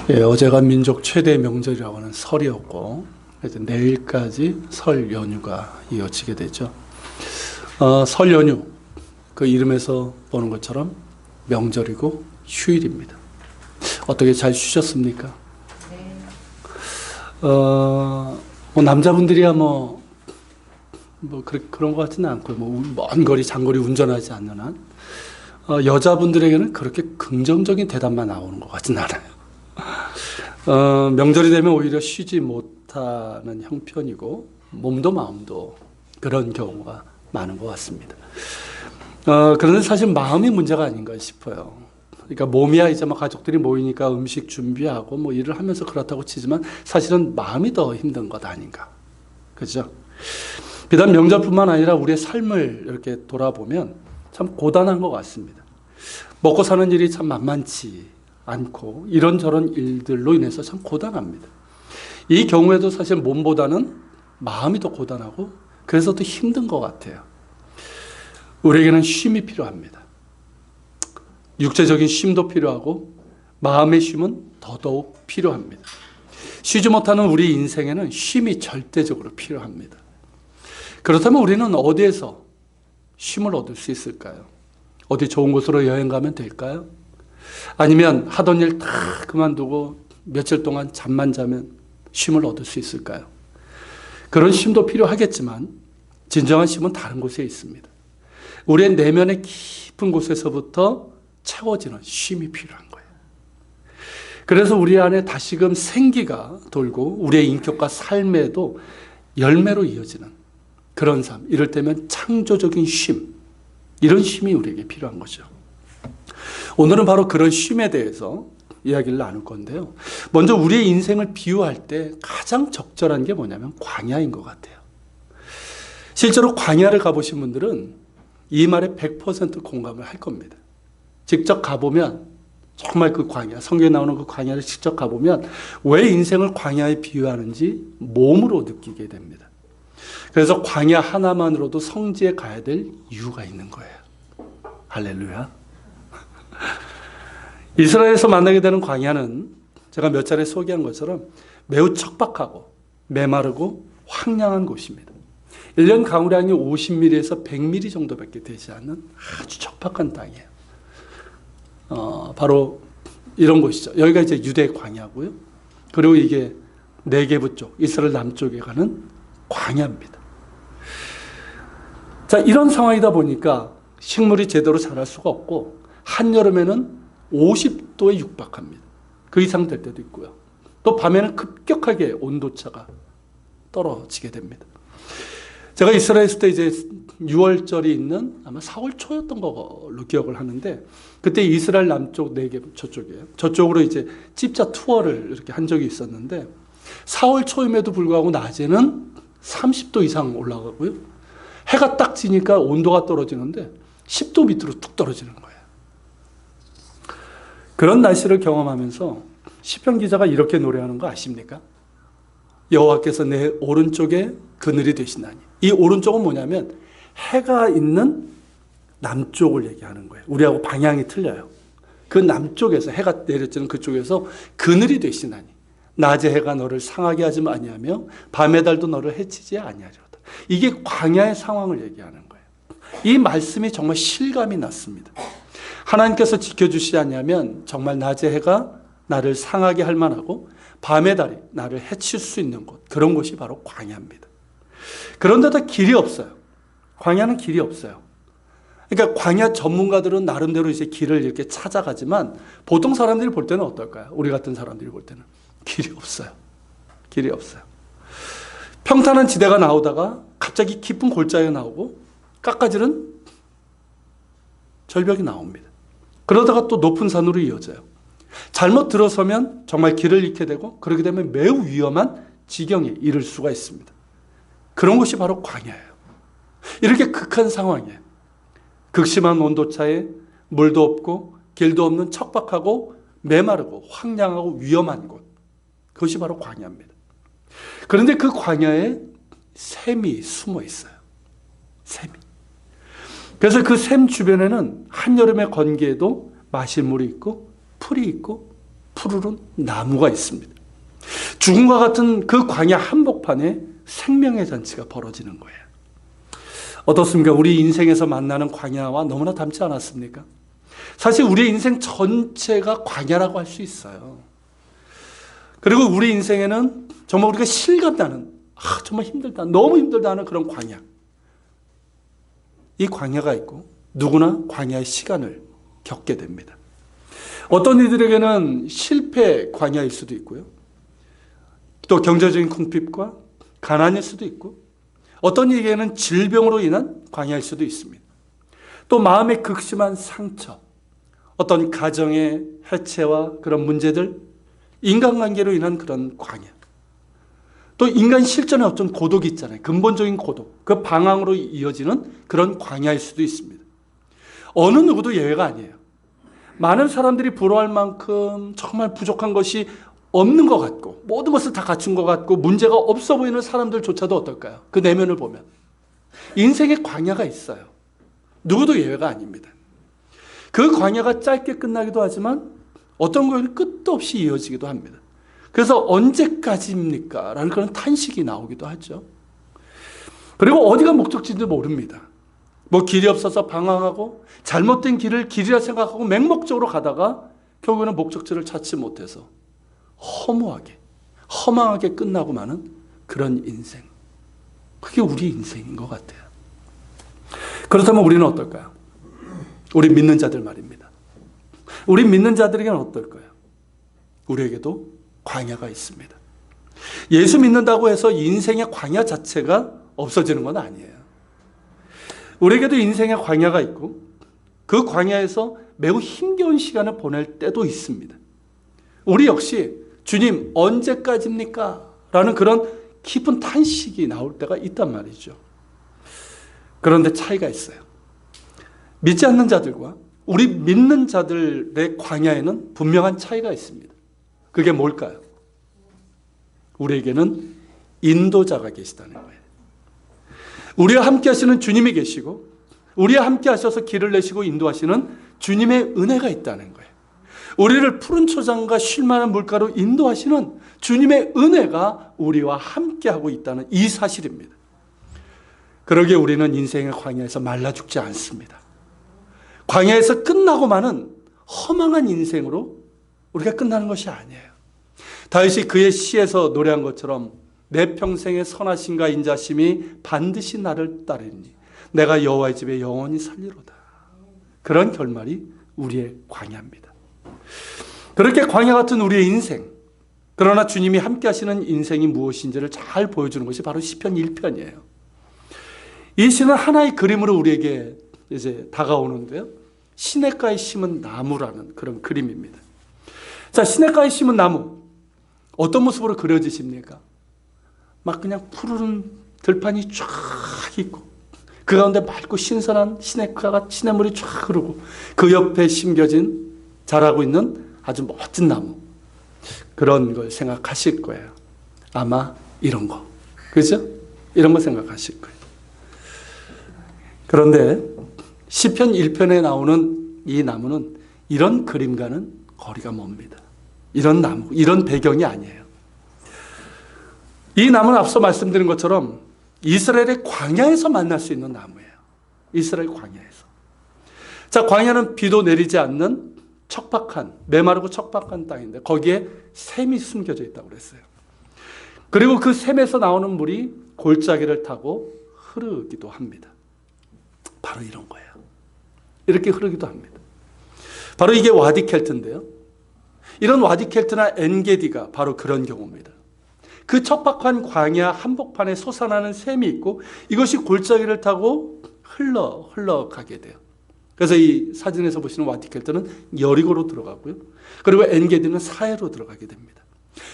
예, 어제가 민족 최대 명절이라고 하는 설이었고, 이제 내일까지 설 연휴가 이어지게 되죠. 설 연휴, 그 이름에서 보는 것처럼 명절이고 휴일입니다. 어떻게 잘 쉬셨습니까? 네. 뭐 남자분들이야 그런 것 같지는 않고, 먼 거리, 장거리 운전하지 않는 한, 여자분들에게는 그렇게 긍정적인 대답만 나오는 것 같지는 않아요. 명절이 되면 오히려 쉬지 못하는 형편이고 몸도 마음도 그런 경우가 많은 것 같습니다. 그런데 사실 마음이 문제가 아닌가 싶어요. 그러니까 몸이야 이제 가족들이 모이니까 음식 준비하고 일을 하면서 그렇다고 치지만 사실은 마음이 더 힘든 것 아닌가. 그죠? 비단 명절뿐만 아니라 우리의 삶을 이렇게 돌아보면 참 고단한 것 같습니다. 먹고 사는 일이 참 만만치 않고 이런저런 일들로 인해서 참 고단합니다. 이 경우에도 사실 몸보다는 마음이 더 고단하고 그래서 더 힘든 것 같아요. 우리에게는 쉼이 필요합니다. 육체적인 쉼도 필요하고 마음의 쉼은 더더욱 필요합니다. 쉬지 못하는 우리 인생에는 쉼이 절대적으로 필요합니다. 그렇다면 우리는 어디에서 쉼을 얻을 수 있을까요? 어디 좋은 곳으로 여행 가면 될까요? 아니면 하던 일 다 그만두고 며칠 동안 잠만 자면 쉼을 얻을 수 있을까요? 그런 쉼도 필요하겠지만 진정한 쉼은 다른 곳에 있습니다. 우리의 내면의 깊은 곳에서부터 채워지는 쉼이 필요한 거예요. 그래서 우리 안에 다시금 생기가 돌고 우리의 인격과 삶에도 열매로 이어지는 그런 삶, 이를테면 창조적인 쉼, 이런 쉼이 우리에게 필요한 거죠. 오늘은 바로 그런 쉼에 대해서 이야기를 나눌 건데요. 먼저 우리의 인생을 비유할 때 가장 적절한 게 뭐냐면 광야인 것 같아요. 실제로 광야를 가보신 분들은 이 말에 100% 공감을 할 겁니다. 직접 가보면 정말 그 광야, 성경에 나오는 그 광야를 직접 가보면 왜 인생을 광야에 비유하는지 몸으로 느끼게 됩니다. 그래서 광야 하나만으로도 성지에 가야 될 이유가 있는 거예요. 할렐루야. 이스라엘에서 만나게 되는 광야는 제가 몇 차례 소개한 것처럼 매우 척박하고 메마르고 황량한 곳입니다. 1년 강우량이 50mm에서 100mm 정도밖에 되지 않는 아주 척박한 땅이에요. 바로 이런 곳이죠. 여기가 이제 유대 광야고요. 그리고 이게 네게브 쪽, 이스라엘 남쪽에 가는 광야입니다. 자, 이런 상황이다 보니까 식물이 제대로 자랄 수가 없고 한여름에는 50도에 육박합니다. 그 이상 될 때도 있고요. 또 밤에는 급격하게 온도차가 떨어지게 됩니다. 제가 이스라엘 있을 때 이제 6월절이 있는 아마 4월 초였던 걸로 기억을 하는데 그때 이스라엘 남쪽 네게브 저쪽이에요. 저쪽으로 이제 집자 투어를 이렇게 한 적이 있었는데 4월 초임에도 불구하고 낮에는 30도 이상 올라가고요. 해가 딱 지니까 온도가 떨어지는데 10도 밑으로 뚝 떨어지는 거예요. 그런 날씨를 경험하면서 시편 기자가 이렇게 노래하는 거 아십니까? 여호와께서 내 오른쪽에 그늘이 되시나니. 이 오른쪽은 뭐냐면 해가 있는 남쪽을 얘기하는 거예요. 우리하고 방향이 틀려요. 그 남쪽에서 해가 내려지는 그쪽에서 그늘이 되시나니. 낮에 해가 너를 상하게 하지 아니하며 밤의 달도 너를 해치지 아니하리로다. 이게 광야의 상황을 얘기하는 거예요. 이 말씀이 정말 실감이 났습니다. 하나님께서 지켜주시지 않냐면 정말 낮의 해가 나를 상하게 할 만하고 밤의 달이 나를 해칠 수 있는 곳, 그런 곳이 바로 광야입니다. 그런데도 길이 없어요. 광야는 길이 없어요. 그러니까 광야 전문가들은 나름대로 이제 길을 이렇게 찾아가지만 보통 사람들이 볼 때는 어떨까요? 우리 같은 사람들이 볼 때는 길이 없어요. 길이 없어요. 평탄한 지대가 나오다가 갑자기 깊은 골짜기가 나오고 깎아지는 절벽이 나옵니다. 그러다가 또 높은 산으로 이어져요. 잘못 들어서면 정말 길을 잃게 되고 그렇게 되면 매우 위험한 지경에 이를 수가 있습니다. 그런 것이 바로 광야예요. 이렇게 극한 상황이에요. 극심한 온도차에 물도 없고 길도 없는 척박하고 메마르고 황량하고 위험한 곳. 그것이 바로 광야입니다. 그런데 그 광야에 샘이 숨어 있어요. 샘이. 그래서 그 샘 주변에는 한여름의 건기에도 마실 물이 있고 풀이 있고 푸르른 나무가 있습니다. 죽음과 같은 그 광야 한복판에 생명의 잔치가 벌어지는 거예요. 어떻습니까? 우리 인생에서 만나는 광야와 너무나 닮지 않았습니까? 사실 우리 인생 전체가 광야라고 할 수 있어요. 그리고 우리 인생에는 정말 우리가 실감나는, 정말 힘들다, 너무 힘들다 하는 그런 광야. 이 광야가 있고 누구나 광야의 시간을 겪게 됩니다. 어떤 이들에게는 실패 광야일 수도 있고요. 또 경제적인 궁핍과 가난일 수도 있고, 어떤 이에게는 질병으로 인한 광야일 수도 있습니다. 또 마음의 극심한 상처, 어떤 가정의 해체와 그런 문제들, 인간관계로 인한 그런 광야. 또 인간 실존의 어떤 고독이 있잖아요. 근본적인 고독, 그 방황으로 이어지는 그런 광야일 수도 있습니다. 어느 누구도 예외가 아니에요. 많은 사람들이 부러워할 만큼 정말 부족한 것이 없는 것 같고 모든 것을 다 갖춘 것 같고 문제가 없어 보이는 사람들조차도 어떨까요? 그 내면을 보면 인생의 광야가 있어요. 누구도 예외가 아닙니다. 그 광야가 짧게 끝나기도 하지만 어떤 경우는 끝도 없이 이어지기도 합니다. 그래서 언제까지입니까? 라는 그런 탄식이 나오기도 하죠. 그리고 어디가 목적지인지 모릅니다. 길이 없어서 방황하고 잘못된 길을 길이라 생각하고 맹목적으로 가다가 결국에는 목적지를 찾지 못해서 허무하게, 허망하게 끝나고 마는 그런 인생. 그게 우리 인생인 것 같아요. 그렇다면 우리는 어떨까요? 우리 믿는 자들 말입니다. 우리 믿는 자들에게는 어떨까요? 우리에게도 광야가 있습니다. 예수 믿는다고 해서 인생의 광야 자체가 없어지는 건 아니에요. 우리에게도 인생의 광야가 있고 그 광야에서 매우 힘겨운 시간을 보낼 때도 있습니다. 우리 역시 주님 언제까지입니까? 라는 그런 깊은 탄식이 나올 때가 있단 말이죠. 그런데 차이가 있어요. 믿지 않는 자들과 우리 믿는 자들의 광야에는 분명한 차이가 있습니다. 그게 뭘까요? 우리에게는 인도자가 계시다는 거예요. 우리와 함께 하시는 주님이 계시고 우리와 함께 하셔서 길을 내시고 인도하시는 주님의 은혜가 있다는 거예요. 우리를 푸른 초장과 쉴만한 물가로 인도하시는 주님의 은혜가 우리와 함께하고 있다는 이 사실입니다. 그러기에 우리는 인생의 광야에서 말라 죽지 않습니다. 광야에서 끝나고 마는 허망한 인생으로 우리가 끝나는 것이 아니에요. 다윗이 그의 시에서 노래한 것처럼 내 평생의 선하심과 인자심이 반드시 나를 따르니 내가 여호와의 집에 영원히 살리로다. 그런 결말이 우리의 광야입니다. 그렇게 광야 같은 우리의 인생, 그러나 주님이 함께 하시는 인생이 무엇인지를 잘 보여주는 것이 바로 시편 1편이에요. 이 시는 하나의 그림으로 우리에게 이제 다가오는데요. 시냇가에 심은 나무라는 그런 그림입니다. 자, 시냇가에 심은 나무 어떤 모습으로 그려지십니까? 막 그냥 푸르른 들판이 쫙 있고 그 가운데 맑고 신선한 시냇가가 시냇물이 쫙 흐르고 그 옆에 심겨진 자라고 있는 아주 멋진 나무, 그런 걸 생각하실 거예요. 아마 이런 거, 그죠? 이런 거 생각하실 거예요. 그런데 시편 1편에 나오는 이 나무는 이런 그림과는 거리가 멉니다. 이런 나무, 이런 배경이 아니에요. 이 나무는 앞서 말씀드린 것처럼 이스라엘의 광야에서 만날 수 있는 나무예요. 이스라엘 광야에서. 자, 광야는 비도 내리지 않는 척박한, 메마르고 척박한 땅인데 거기에 샘이 숨겨져 있다고 그랬어요. 그리고 그 샘에서 나오는 물이 골짜기를 타고 흐르기도 합니다. 바로 이런 거예요. 이렇게 흐르기도 합니다. 바로 이게 와디 켈트인데요. 이런 와디 켈트나 엔게디가 바로 그런 경우입니다. 그 척박한 광야 한복판에 솟아나는 샘이 있고 이것이 골짜기를 타고 흘러가게 돼요. 그래서 이 사진에서 보시는 와디 켈트는 여리고로 들어가고요. 그리고 엔게디는 사해로 들어가게 됩니다.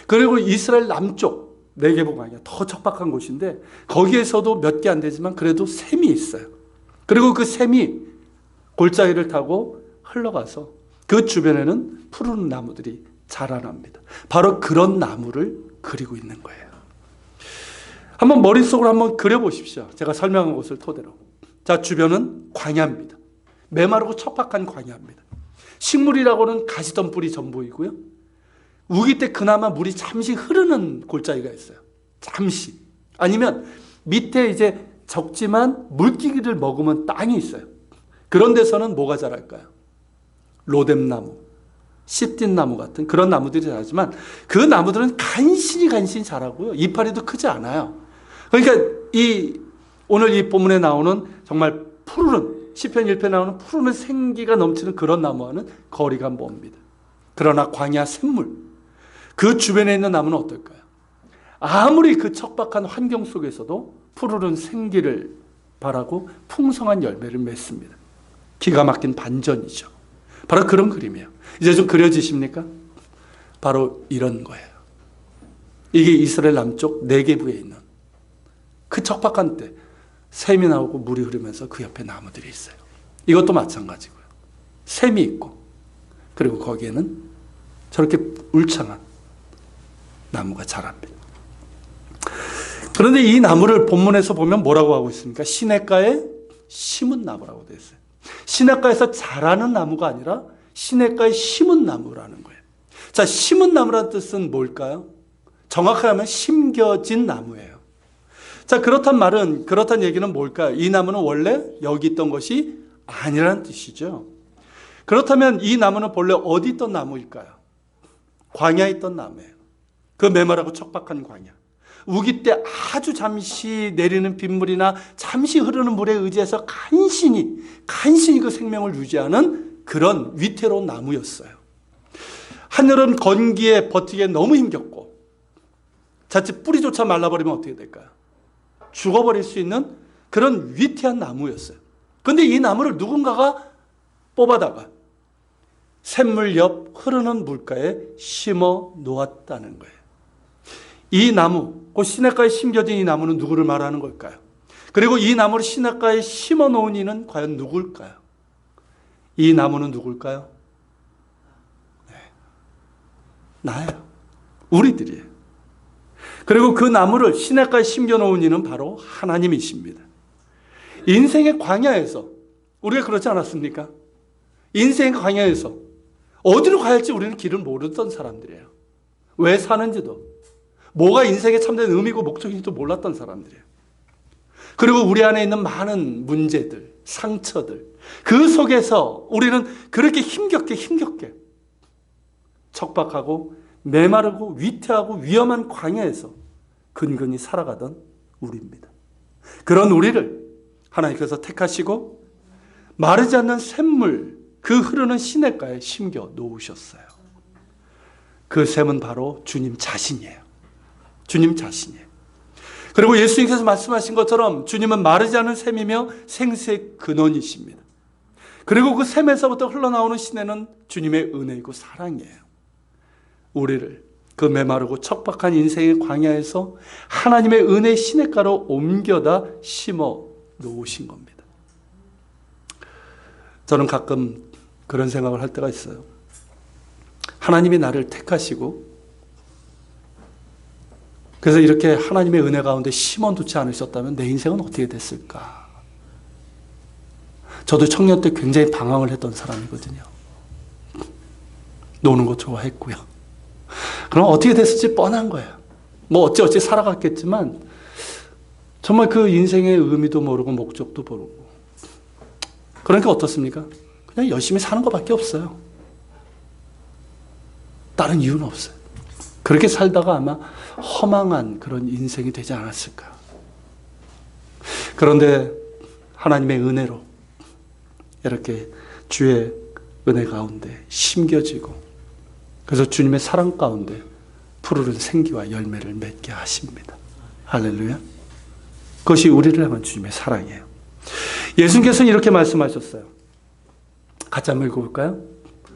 그리고 이스라엘 남쪽 네게보 광야 더 척박한 곳인데 거기에서도 몇 개 안 되지만 그래도 샘이 있어요. 그리고 그 샘이 골짜기를 타고 흘러가서 그 주변에는 푸른 나무들이 자라납니다. 바로 그런 나무를 그리고 있는 거예요. 한번 머릿속으로 한번 그려보십시오. 제가 설명한 것을 토대로. 자, 주변은 광야입니다. 메마르고 척박한 광야입니다. 식물이라고는 가시덤불이 전부이고요. 우기 때 그나마 물이 잠시 흐르는 골짜기가 있어요. 잠시. 아니면 밑에 이제 적지만 물기를 머금은 땅이 있어요. 그런 데서는 뭐가 자랄까요? 로뎀나무, 시띠나무 같은 그런 나무들이 자라지만 그 나무들은 간신히 자라고요. 이파리도 크지 않아요. 그러니까 오늘 이 본문에 나오는 정말 푸르른 시편 1편에 나오는 푸르른 생기가 넘치는 그런 나무와는 거리가 멉니다. 그러나 광야 샘물 그 주변에 있는 나무는 어떨까요? 아무리 그 척박한 환경 속에서도 푸르른 생기를 발하고 풍성한 열매를 맺습니다. 기가 막힌 반전이죠. 바로 그런 그림이에요. 이제 좀 그려지십니까? 바로 이런 거예요. 이게 이스라엘 남쪽 네게부에 있는 그 척박한 때 샘이 나오고 물이 흐르면서 그 옆에 나무들이 있어요. 이것도 마찬가지고요. 샘이 있고 그리고 거기에는 저렇게 울창한 나무가 자랍니다. 그런데 이 나무를 본문에서 보면 뭐라고 하고 있습니까? 시냇가에 심은 나무라고 되어 있어요. 시냇가에서 자라는 나무가 아니라 시냇가에 심은 나무라는 거예요. 자, 심은 나무라는 뜻은 뭘까요? 정확하게 하면 심겨진 나무예요. 자, 그렇다는 얘기는 뭘까요? 이 나무는 원래 여기 있던 것이 아니라는 뜻이죠. 그렇다면 이 나무는 본래 어디 있던 나무일까요? 광야에 있던 나무예요. 그 메마르고 척박한 광야. 우기 때 아주 잠시 내리는 빗물이나 잠시 흐르는 물에 의지해서 간신히 그 생명을 유지하는 그런 위태로운 나무였어요. 한여름 건기에 버티기에 너무 힘겹고 자칫 뿌리조차 말라버리면 어떻게 될까요? 죽어버릴 수 있는 그런 위태한 나무였어요. 그런데 이 나무를 누군가가 뽑아다가 샘물 옆 흐르는 물가에 심어 놓았다는 거예요. 이 나무, 그 시냇가에 심겨진 이 나무는 누구를 말하는 걸까요? 그리고 이 나무를 시냇가에 심어 놓은 이는 과연 누굴까요? 이 나무는 누굴까요? 네. 나예요. 우리들이에요. 그리고 그 나무를 시냇가에 심겨 놓은 이는 바로 하나님이십니다. 인생의 광야에서 우리가 그렇지 않았습니까? 인생의 광야에서 어디로 가야 할지 우리는 길을 모르던 사람들이에요. 왜 사는지도, 뭐가 인생의 참된 의미고 목적인지도 몰랐던 사람들이에요. 그리고 우리 안에 있는 많은 문제들, 상처들, 그 속에서 우리는 그렇게 힘겹게 척박하고 메마르고 위태하고 위험한 광야에서 근근히 살아가던 우리입니다. 그런 우리를 하나님께서 택하시고 마르지 않는 샘물, 그 흐르는 시냇가에 심겨 놓으셨어요. 그 샘은 바로 주님 자신이에요. 주님 자신이에요. 그리고 예수님께서 말씀하신 것처럼 주님은 마르지 않은 샘이며 생수의 근원이십니다. 그리고 그 샘에서부터 흘러나오는 시내는 주님의 은혜이고 사랑이에요. 우리를 그 메마르고 척박한 인생의 광야에서 하나님의 은혜의 시냇가로 옮겨다 심어 놓으신 겁니다. 저는 가끔 그런 생각을 할 때가 있어요. 하나님이 나를 택하시고 그래서 이렇게 하나님의 은혜 가운데 심어두지 않으셨다면 내 인생은 어떻게 됐을까? 저도 청년 때 굉장히 방황을 했던 사람이거든요. 노는 거 좋아했고요. 그럼 어떻게 됐을지 뻔한 거예요. 뭐 어찌 살아갔겠지만 정말 그 인생의 의미도 모르고 목적도 모르고. 그러니까 어떻습니까? 그냥 열심히 사는 것밖에 없어요. 다른 이유는 없어요. 그렇게 살다가 아마 허망한 그런 인생이 되지 않았을까. 그런데 하나님의 은혜로 이렇게 주의 은혜 가운데 심겨지고 그래서 주님의 사랑 가운데 푸르른 생기와 열매를 맺게 하십니다. 할렐루야. 그것이 우리를 향한 주님의 사랑이에요. 예수님께서는 이렇게 말씀하셨어요. 같이 한번 읽어볼까요?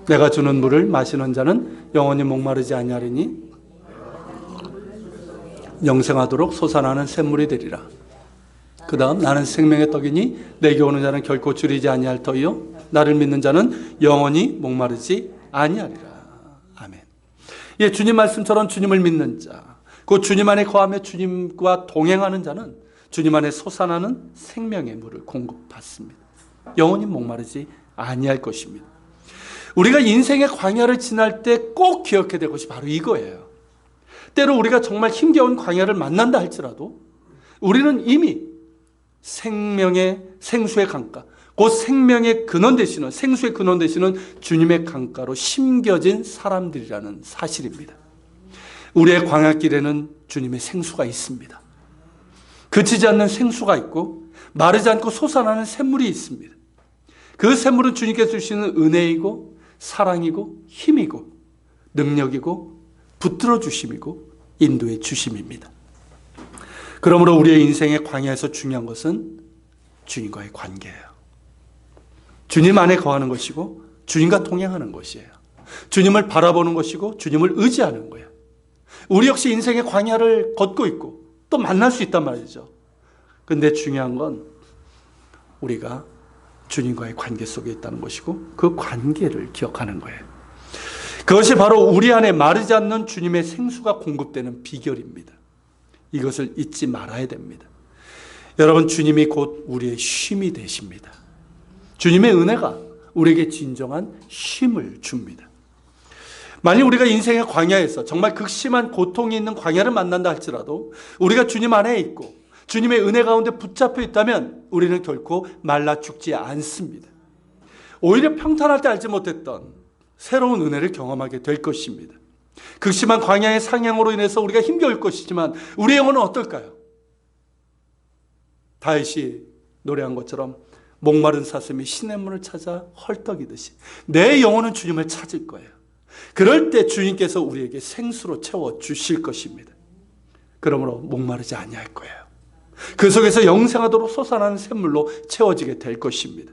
내가 주는 물을 마시는 자는 영원히 목마르지 아니하리니 영생하도록 솟아나는 샘물이 되리라. 그 다음 나는 생명의 떡이니 내게 오는 자는 결코 줄이지 아니할 터이요 나를 믿는 자는 영원히 목마르지 아니하리라. 아멘. 예, 주님 말씀처럼 주님을 믿는 자, 그 주님 안에 거하며 주님과 동행하는 자는 주님 안에 솟아나는 생명의 물을 공급받습니다. 영원히 목마르지 아니할 것입니다. 우리가 인생의 광야를 지날 때 꼭 기억해야 될 것이 바로 이거예요. 때로 우리가 정말 힘겨운 광야를 만난다 할지라도 우리는 이미 생수의 강가, 곧 생명의 근원 되시는, 생수의 근원 되시는 주님의 강가로 심겨진 사람들이라는 사실입니다. 우리의 광야길에는 주님의 생수가 있습니다. 그치지 않는 생수가 있고 마르지 않고 솟아나는 샘물이 있습니다. 그 샘물은 주님께서 주시는 은혜이고 사랑이고 힘이고 능력이고 붙들어 주심이고 인도의 주심입니다. 그러므로 우리의 인생의 광야에서 중요한 것은 주님과의 관계예요. 주님 안에 거하는 것이고 주님과 동행하는 것이에요. 주님을 바라보는 것이고 주님을 의지하는 거예요. 우리 역시 인생의 광야를 걷고 있고 또 만날 수 있단 말이죠. 근데 중요한 건 우리가 주님과의 관계 속에 있다는 것이고 그 관계를 기억하는 거예요. 그것이 바로 우리 안에 마르지 않는 주님의 생수가 공급되는 비결입니다. 이것을 잊지 말아야 됩니다. 여러분, 주님이 곧 우리의 쉼이 되십니다. 주님의 은혜가 우리에게 진정한 쉼을 줍니다. 만일 우리가 인생의 광야에서 정말 극심한 고통이 있는 광야를 만난다 할지라도 우리가 주님 안에 있고 주님의 은혜 가운데 붙잡혀 있다면 우리는 결코 말라 죽지 않습니다. 오히려 평탄할 때 알지 못했던 새로운 은혜를 경험하게 될 것입니다. 극심한 광야의 상향으로 인해서 우리가 힘겨울 것이지만 우리의 영혼은 어떨까요? 다윗이 노래한 것처럼 목마른 사슴이 시냇물을 찾아 헐떡이듯이 내 영혼은 주님을 찾을 거예요. 그럴 때 주님께서 우리에게 생수로 채워주실 것입니다. 그러므로 목마르지 아니할 거예요. 그 속에서 영생하도록 솟아나는 샘물로 채워지게 될 것입니다.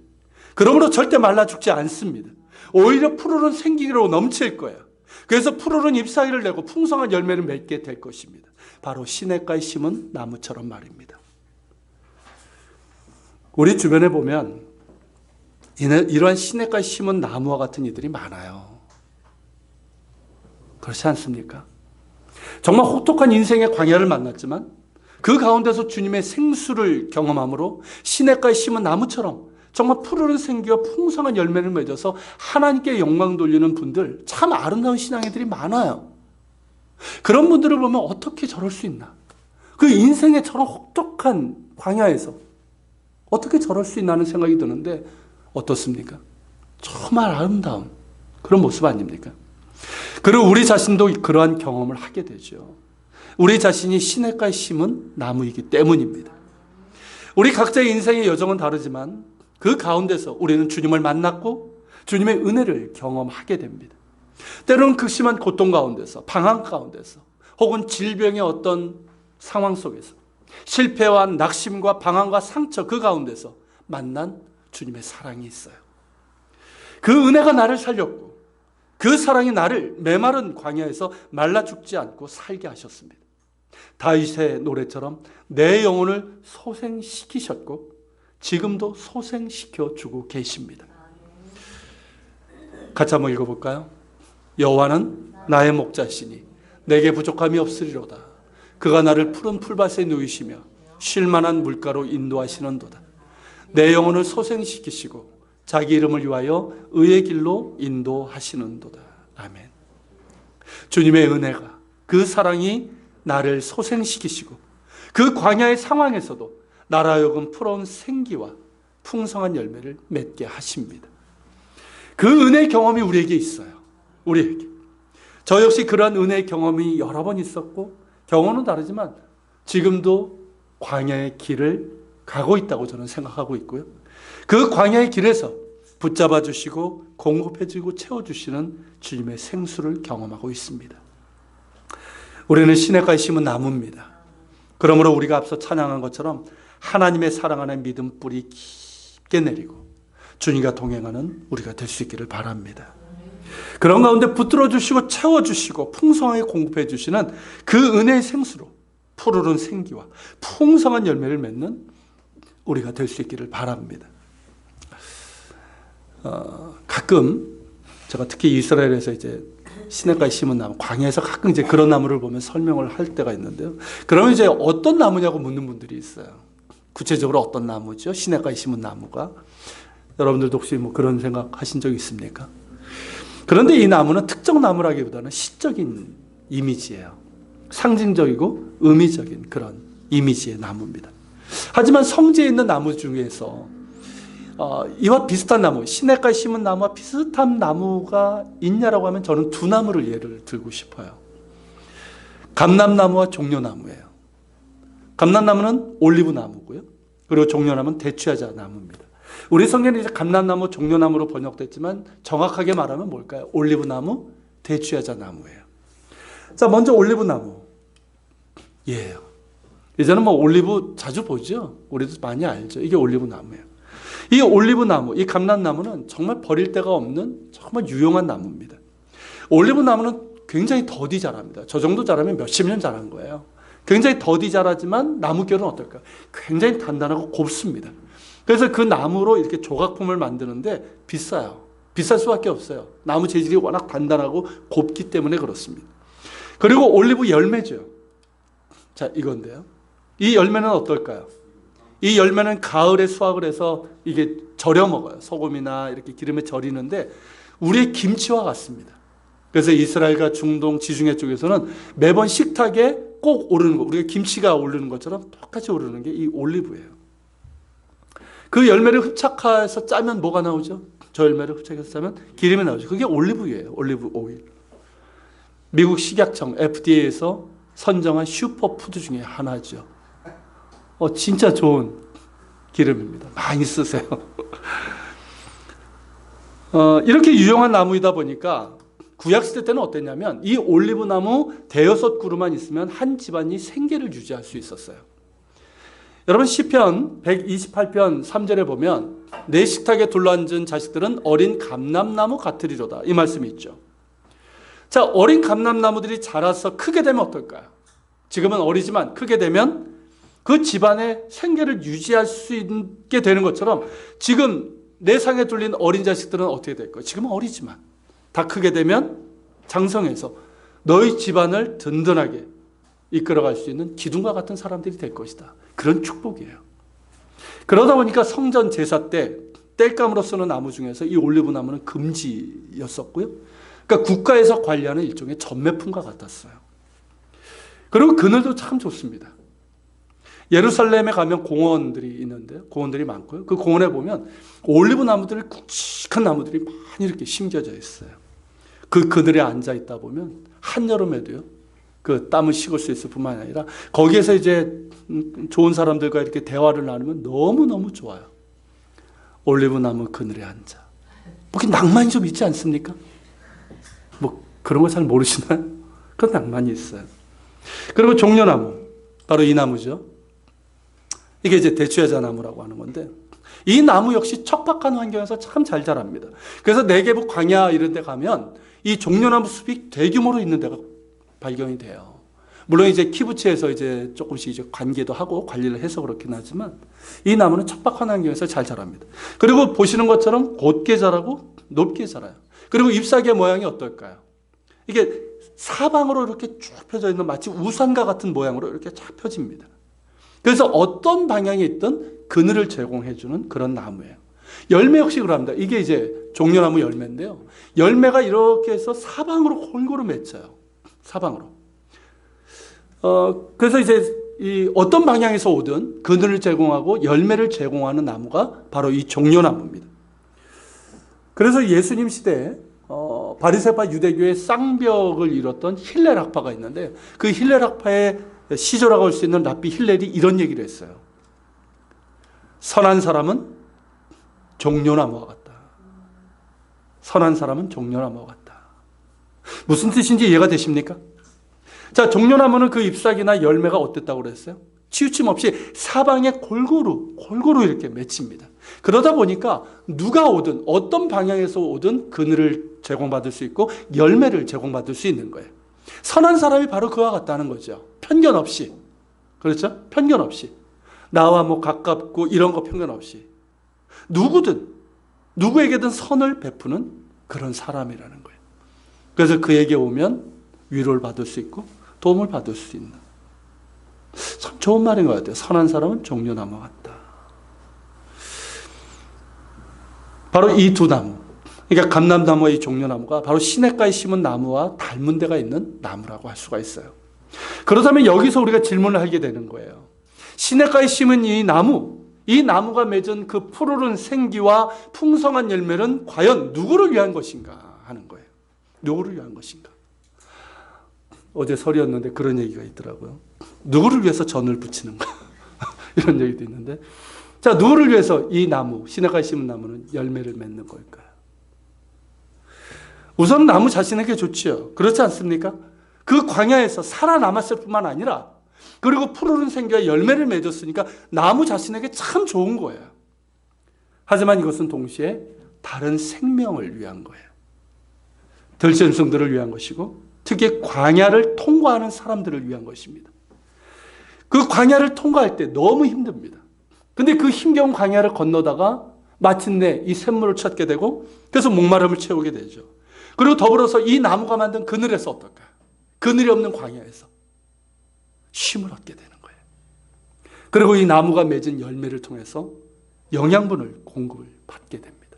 그러므로 절대 말라 죽지 않습니다. 오히려 푸르른 생기로 넘칠 거예요. 그래서 푸르른 잎사귀를 내고 풍성한 열매를 맺게 될 것입니다. 바로 시냇가에 심은 나무처럼 말입니다. 우리 주변에 보면 이러한 시냇가에 심은 나무와 같은 이들이 많아요. 그렇지 않습니까? 정말 혹독한 인생의 광야를 만났지만 그 가운데서 주님의 생수를 경험함으로 시냇가에 심은 나무처럼 정말 푸르른 생기와 풍성한 열매를 맺어서 하나님께 영광 돌리는 분들, 참 아름다운 신앙인들이 많아요. 그런 분들을 보면 어떻게 저럴 수 있나? 그 인생의 저런 혹독한 광야에서 어떻게 저럴 수 있나 하는 생각이 드는데 어떻습니까? 정말 아름다운 그런 모습 아닙니까? 그리고 우리 자신도 그러한 경험을 하게 되죠. 우리 자신이 시냇가에 심은 나무이기 때문입니다. 우리 각자의 인생의 여정은 다르지만 그 가운데서 우리는 주님을 만났고 주님의 은혜를 경험하게 됩니다. 때로는 극심한 고통 가운데서, 방황 가운데서, 혹은 질병의 어떤 상황 속에서 실패와 낙심과 방황과 상처 그 가운데서 만난 주님의 사랑이 있어요. 그 은혜가 나를 살렸고 그 사랑이 나를 메마른 광야에서 말라 죽지 않고 살게 하셨습니다. 다윗의 노래처럼 내 영혼을 소생시키셨고 지금도 소생시켜주고 계십니다. 같이 한번 읽어볼까요? 여호와는 나의 목자시니 내게 부족함이 없으리로다. 그가 나를 푸른 풀밭에 누이시며 쉴만한 물가로 인도하시는도다. 내 영혼을 소생시키시고 자기 이름을 위하여 의의 길로 인도하시는도다. 아멘. 주님의 은혜가, 그 사랑이 나를 소생시키시고 그 광야의 상황에서도 나로 하여금 풀어온 생기와 풍성한 열매를 맺게 하십니다. 그 은혜의 경험이 우리에게 있어요. 우리에게. 저 역시 그러한 은혜의 경험이 여러 번 있었고 경험은 다르지만 지금도 광야의 길을 가고 있다고 저는 생각하고 있고요. 그 광야의 길에서 붙잡아 주시고 공급해 주고 채워 주시는 주님의 생수를 경험하고 있습니다. 우리는 시냇가에 심은 나무입니다. 그러므로 우리가 앞서 찬양한 것처럼 하나님의 사랑 안에 믿음 뿌리 깊게 내리고 주님과 동행하는 우리가 될 수 있기를 바랍니다. 그런 가운데 붙들어 주시고 채워 주시고 풍성하게 공급해 주시는 그 은혜의 생수로 푸르른 생기와 풍성한 열매를 맺는 우리가 될 수 있기를 바랍니다. 가끔 제가 특히 이스라엘에서 이제 시냇가에 심은 나무, 광야에서 가끔 이제 그런 나무를 보면 설명을 할 때가 있는데요. 그러면 이제 어떤 나무냐고 묻는 분들이 있어요. 구체적으로 어떤 나무죠? 시냇가에 심은 나무가. 여러분들도 혹시 뭐 그런 생각 하신 적 있습니까? 그런데 이 나무는 특정 나무라기보다는 시적인 이미지예요. 상징적이고 의미적인 그런 이미지의 나무입니다. 하지만 성지에 있는 나무 중에서 이와 비슷한 나무, 시냇가에 심은 나무와 비슷한 나무가 있냐라고 하면 저는 두 나무를 예를 들고 싶어요. 감람나무와 종려나무예요. 감람나무는 올리브나무고요. 그리고 종려나무는 대추야자 나무입니다. 우리 성경은 이제 감람나무, 종려나무로 번역됐지만 정확하게 말하면 뭘까요? 올리브나무, 대추야자 나무예요. 자, 먼저 올리브나무. 예. 이제는 뭐 올리브 자주 보죠? 우리도 많이 알죠. 이게 올리브나무예요. 이 올리브나무, 이 감람나무는 정말 버릴 데가 없는 정말 유용한 나무입니다. 올리브나무는 굉장히 더디 자랍니다. 저 정도 자라면 몇십 년 자란 거예요. 굉장히 더디 자라지만 나무결은 어떨까요? 굉장히 단단하고 곱습니다. 그래서 그 나무로 이렇게 조각품을 만드는데 비싸요. 비쌀 수밖에 없어요. 나무 재질이 워낙 단단하고 곱기 때문에 그렇습니다. 그리고 올리브 열매죠. 자, 이건데요. 이 열매는 어떨까요? 이 열매는 가을에 수확을 해서 이게 절여 먹어요. 소금이나 이렇게 기름에 절이는데 우리의 김치와 같습니다. 그래서 이스라엘과 중동, 지중해 쪽에서는 매번 식탁에 꼭 오르는 거, 우리가 김치가 오르는 것처럼 똑같이 오르는 게 이 올리브예요. 그 열매를 흡착해서 짜면 뭐가 나오죠? 저 열매를 흡착해서 짜면 기름이 나오죠. 그게 올리브유예요. 올리브 오일. 미국 식약청 FDA에서 선정한 슈퍼푸드 중에 하나죠. 진짜 좋은 기름입니다. 많이 쓰세요. 이렇게 유용한 나무이다 보니까 구약시대 때는 어땠냐면 이 올리브나무 대여섯 그루만 있으면 한 집안이 생계를 유지할 수 있었어요. 여러분 시편 128편 3절에 보면 내 식탁에 둘러앉은 자식들은 어린 감람나무 같으리로다. 이 말씀이 있죠. 자, 어린 감람나무들이 자라서 크게 되면 어떨까요? 지금은 어리지만 크게 되면 그 집안의 생계를 유지할 수 있게 되는 것처럼 지금 내 상에 둘린 어린 자식들은 어떻게 될 거예요? 지금은 어리지만 다 크게 되면 장성해서 너희 집안을 든든하게 이끌어갈 수 있는 기둥과 같은 사람들이 될 것이다. 그런 축복이에요. 그러다 보니까 성전 제사 때 땔감으로 쓰는 나무 중에서 이 올리브나무는 금지였었고요. 그러니까 국가에서 관리하는 일종의 전매품과 같았어요. 그리고 그늘도 참 좋습니다. 예루살렘에 가면 공원들이 있는데요. 공원들이 많고요. 그 공원에 보면 올리브 나무들이 굵직한 나무들이 많이 이렇게 심겨져 있어요. 그 그늘에 앉아 있다 보면 한여름에도요. 그 땀을 식을 수 있을 뿐만 아니라 거기에서 이제 좋은 사람들과 이렇게 대화를 나누면 너무너무 좋아요. 올리브 나무 그늘에 앉아. 뭐 낭만이 좀 있지 않습니까? 뭐 그런 거 잘 모르시나요? 그런 낭만이 있어요. 그리고 종려나무. 바로 이 나무죠. 이게 이제 대추야자 나무라고 하는 건데 이 나무 역시 척박한 환경에서 참 잘 자랍니다. 그래서 내게부 광야 이런 데 가면 이 종려나무 숲이 대규모로 있는 데가 발견이 돼요. 물론 이제 키부츠에서 이제 조금씩 이제 관계도 하고 관리를 해서 그렇긴 하지만 이 나무는 척박한 환경에서 잘 자랍니다. 그리고 보시는 것처럼 곧게 자라고 높게 자라요. 그리고 잎사귀의 모양이 어떨까요? 이게 사방으로 이렇게 쭉 펴져 있는 마치 우산과 같은 모양으로 이렇게 쫙 펴집니다. 그래서 어떤 방향에 있든 그늘을 제공해주는 그런 나무예요. 열매 역시 그럽니다. 이게 이제 종려나무 열매인데요. 열매가 이렇게 해서 사방으로 골고루 맺혀요. 사방으로. 그래서 이제 이 어떤 방향에서 오든 그늘을 제공하고 열매를 제공하는 나무가 바로 이 종려나무입니다. 그래서 예수님 시대에 바리새파 유대교의 쌍벽을 이뤘던 힐렐 학파가 있는데 그 힐렐 학파의 시조라고 할 수 있는 랍비 힐렐이 이런 얘기를 했어요. 선한 사람은 종려나무와 같다. 선한 사람은 종려나무와 같다. 무슨 뜻인지 이해가 되십니까? 자, 종려나무는 그 잎사귀나 열매가 어땠다고 그랬어요? 치우침 없이 사방에 골고루 이렇게 맺힙니다. 그러다 보니까 누가 오든 어떤 방향에서 오든 그늘을 제공받을 수 있고 열매를 제공받을 수 있는 거예요. 선한 사람이 바로 그와 같다는 거죠. 편견 없이. 그렇죠? 편견 없이. 나와 뭐 가깝고 이런 거 편견 없이. 누구든 누구에게든 선을 베푸는 그런 사람이라는 거예요. 그래서 그에게 오면 위로를 받을 수 있고 도움을 받을 수 있는 참 좋은 말인 것 같아요. 선한 사람은 종려나무 같다. 바로 이 두 나무 그러니까 감람나무와 이 종려나무가 바로 시냇가에 심은 나무와 닮은 데가 있는 나무라고 할 수가 있어요. 그렇다면 여기서 우리가 질문을 하게 되는 거예요. 시냇가에 심은 이 나무가 맺은 그 푸르른 생기와 풍성한 열매는 과연 누구를 위한 것인가 하는 거예요. 누구를 위한 것인가? 어제 설이었는데 그런 얘기가 있더라고요. 누구를 위해서 전을 부치는가? 이런 얘기도 있는데, 자, 누구를 위해서 이 나무, 시냇가에 심은 나무는 열매를 맺는 걸까요? 우선 나무 자신에게 좋지요. 그렇지 않습니까? 그 광야에서 살아남았을 뿐만 아니라, 그리고 푸르른 생기와 열매를 맺었으니까 나무 자신에게 참 좋은 거예요. 하지만 이것은 동시에 다른 생명을 위한 거예요. 들짐승들을 위한 것이고, 특히 광야를 통과하는 사람들을 위한 것입니다. 그 광야를 통과할 때 너무 힘듭니다. 근데 그 힘겨운 광야를 건너다가 마침내 이 샘물을 찾게 되고, 그래서 목마름을 채우게 되죠. 그리고 더불어서 이 나무가 만든 그늘에서 어떨까요? 그늘이 없는 광야에서 쉼을 얻게 되는 거예요. 그리고 이 나무가 맺은 열매를 통해서 영양분을 공급을 받게 됩니다.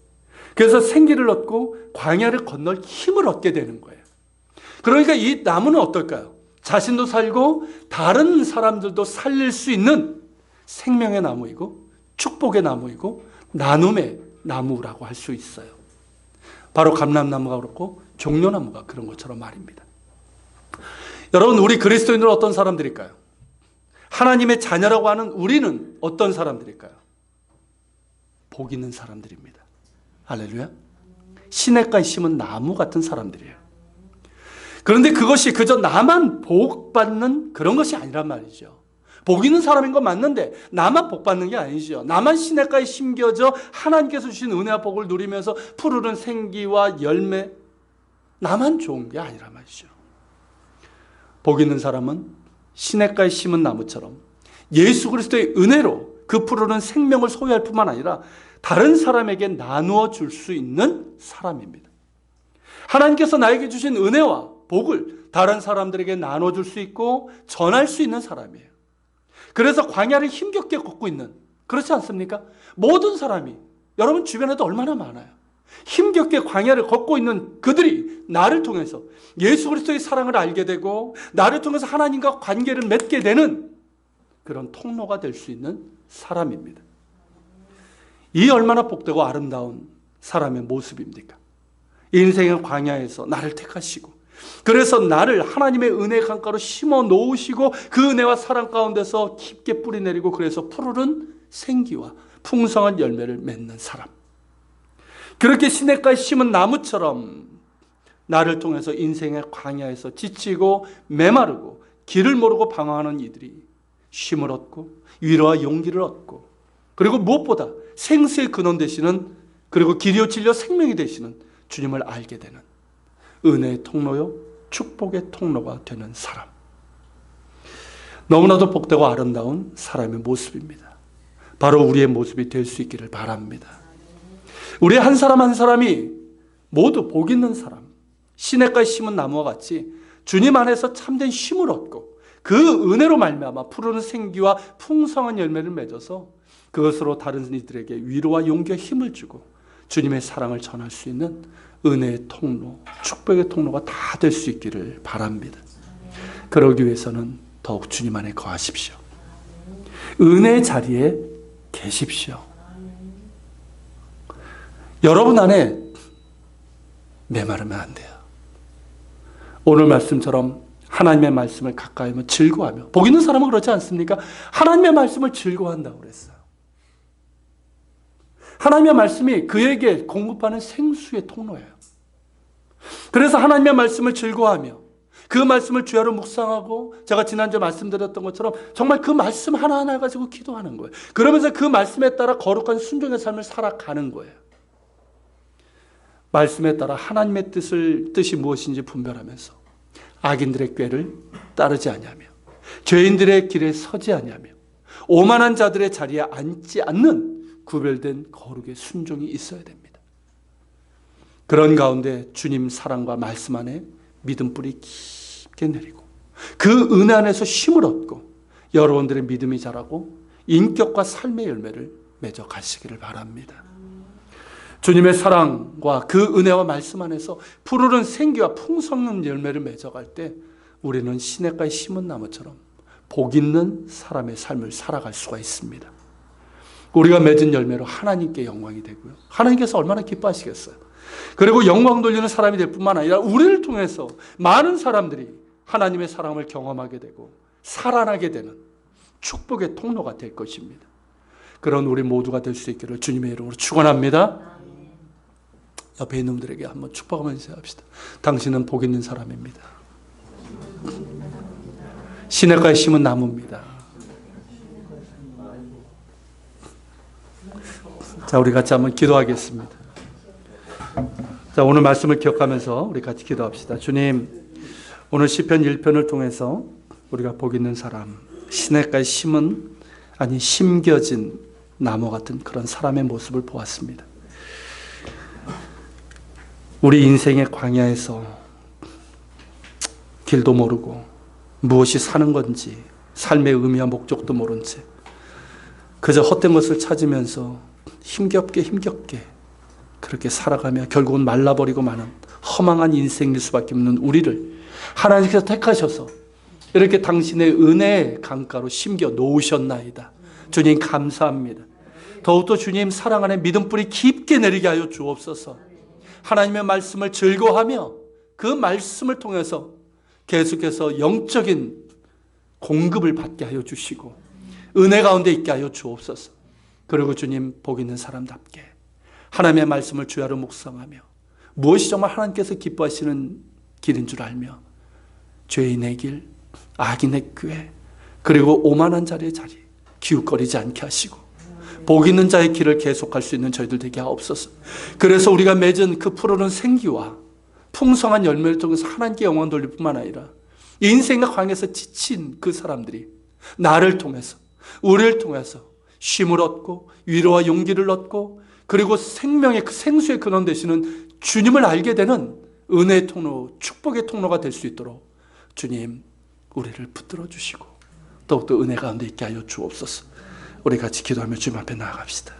그래서 생기를 얻고 광야를 건널 힘을 얻게 되는 거예요. 그러니까 이 나무는 어떨까요? 자신도 살고 다른 사람들도 살릴 수 있는 생명의 나무이고 축복의 나무이고 나눔의 나무라고 할 수 있어요. 바로 감람나무가 그렇고 종려나무가 그런 것처럼 말입니다. 여러분, 우리 그리스도인들은 어떤 사람들일까요? 하나님의 자녀라고 하는 우리는 어떤 사람들일까요? 복 있는 사람들입니다. 할렐루야. 시냇가에 심은 나무 같은 사람들이에요. 그런데 그것이 그저 나만 복 받는 그런 것이 아니란 말이죠. 복 있는 사람인 건 맞는데 나만 복 받는 게 아니죠. 나만 시냇가에 심겨져 하나님께서 주신 은혜와 복을 누리면서 푸르른 생기와 열매, 나만 좋은 게 아니란 말이죠. 복 있는 사람은 시냇가에 심은 나무처럼 예수 그리스도의 은혜로 그 푸르른 생명을 소유할 뿐만 아니라 다른 사람에게 나누어 줄 수 있는 사람입니다. 하나님께서 나에게 주신 은혜와 복을 다른 사람들에게 나눠줄 수 있고 전할 수 있는 사람이에요. 그래서 광야를 힘겹게 걷고 있는, 그렇지 않습니까? 모든 사람이, 여러분 주변에도 얼마나 많아요. 힘겹게 광야를 걷고 있는 그들이 나를 통해서 예수 그리스도의 사랑을 알게 되고 나를 통해서 하나님과 관계를 맺게 되는 그런 통로가 될 수 있는 사람입니다. 이 얼마나 복되고 아름다운 사람의 모습입니까? 인생의 광야에서 나를 택하시고, 그래서 나를 하나님의 은혜 강가로 심어 놓으시고 그 은혜와 사랑 가운데서 깊게 뿌리 내리고, 그래서 푸르른 생기와 풍성한 열매를 맺는 사람. 그렇게 시냇가에 심은 나무처럼 나를 통해서 인생의 광야에서 지치고 메마르고 길을 모르고 방황하는 이들이 쉼을 얻고 위로와 용기를 얻고, 그리고 무엇보다 생수의 근원 되시는, 그리고 길이요 진리요 생명이 되시는 주님을 알게 되는 은혜의 통로요 축복의 통로가 되는 사람. 너무나도 복되고 아름다운 사람의 모습입니다. 바로 우리의 모습이 될 수 있기를 바랍니다. 우리 한 사람 한 사람이 모두 복 있는 사람, 시냇가에 심은 나무와 같이 주님 안에서 참된 쉼을 얻고 그 은혜로 말미암아 푸르른 생기와 풍성한 열매를 맺어서 그것으로 다른 이들에게 위로와 용기와 힘을 주고 주님의 사랑을 전할 수 있는 은혜의 통로, 축복의 통로가 다 될 수 있기를 바랍니다. 그러기 위해서는 더욱 주님 안에 거하십시오. 은혜의 자리에 계십시오. 여러분 안에 메마르면 안 돼요. 오늘 말씀처럼 하나님의 말씀을 가까이 하면 즐거워하며, 복 있는 사람은 그렇지 않습니까? 하나님의 말씀을 즐거워한다고 그랬어요. 하나님의 말씀이 그에게 공급하는 생수의 통로예요. 그래서 하나님의 말씀을 즐거워하며 그 말씀을 주야로 묵상하고, 제가 지난주에 말씀드렸던 것처럼 정말 그 말씀 하나하나 가지고 기도하는 거예요. 그러면서 그 말씀에 따라 거룩한 순종의 삶을 살아가는 거예요. 말씀에 따라 하나님의 뜻이 무엇인지 분별하면서 악인들의 꾀를 따르지 아니하며 죄인들의 길에 서지 아니하며 오만한 자들의 자리에 앉지 않는 구별된 거룩의 순종이 있어야 됩니다. 그런 가운데 주님 사랑과 말씀 안에 믿음 뿌리 깊게 내리고 그 은혜 안에서 힘을 얻고 여러분들의 믿음이 자라고 인격과 삶의 열매를 맺어 가시기를 바랍니다. 주님의 사랑과 그 은혜와 말씀 안에서 푸르른 생기와 풍성한 열매를 맺어갈 때 우리는 시냇가에 심은 나무처럼 복 있는 사람의 삶을 살아갈 수가 있습니다. 우리가 맺은 열매로 하나님께 영광이 되고요. 하나님께서 얼마나 기뻐하시겠어요. 그리고 영광 돌리는 사람이 될 뿐만 아니라 우리를 통해서 많은 사람들이 하나님의 사랑을 경험하게 되고 살아나게 되는 축복의 통로가 될 것입니다. 그런 우리 모두가 될 수 있기를 주님의 이름으로 축원합니다. 옆에 있는 분들에게 한번 축복하면서 합시다. 당신은 복 있는 사람입니다. 시냇가에 심은 나무입니다. 자, 우리 같이 한번 기도하겠습니다. 자, 오늘 말씀을 기억하면서 우리 같이 기도합시다. 주님, 오늘 시편 1편을 통해서 우리가 복 있는 사람, 시냇가에 심은, 아니 심겨진 나무 같은 그런 사람의 모습을 보았습니다. 우리 인생의 광야에서 길도 모르고 무엇이 사는 건지 삶의 의미와 목적도 모른 채 그저 헛된 것을 찾으면서 힘겹게 그렇게 살아가며 결국은 말라버리고 마는 허망한 인생일 수밖에 없는 우리를 하나님께서 택하셔서 이렇게 당신의 은혜의 강가로 심겨 놓으셨나이다. 주님 감사합니다. 더욱더 주님 사랑 안에 믿음뿌리 깊게 내리게 하여 주옵소서. 하나님의 말씀을 즐거워하며 그 말씀을 통해서 계속해서 영적인 공급을 받게 하여 주시고 은혜 가운데 있게 하여 주옵소서. 그리고 주님 복 있는 사람답게 하나님의 말씀을 주야로 묵상하며 무엇이 정말 하나님께서 기뻐하시는 길인 줄 알며 죄인의 길, 악인의 꾀, 그리고 오만한 자리의 자리 기웃거리지 않게 하시고 복 있는 자의 길을 계속할 수 있는 저희들 되게 하옵소서. 그래서 우리가 맺은 그 푸르른 생기와 풍성한 열매를 통해서 하나님께 영광 돌릴 뿐만 아니라 인생과 광야에서 지친 그 사람들이 나를 통해서 우리를 통해서 쉼을 얻고 위로와 용기를 얻고 그리고 생명의 그 생수의 근원 되시는 주님을 알게 되는 은혜의 통로, 축복의 통로가 될 수 있도록 주님 우리를 붙들어 주시고 더욱더 은혜 가운데 있게 하여 주옵소서. 우리 같이 기도하며 주님 앞에 나아갑시다.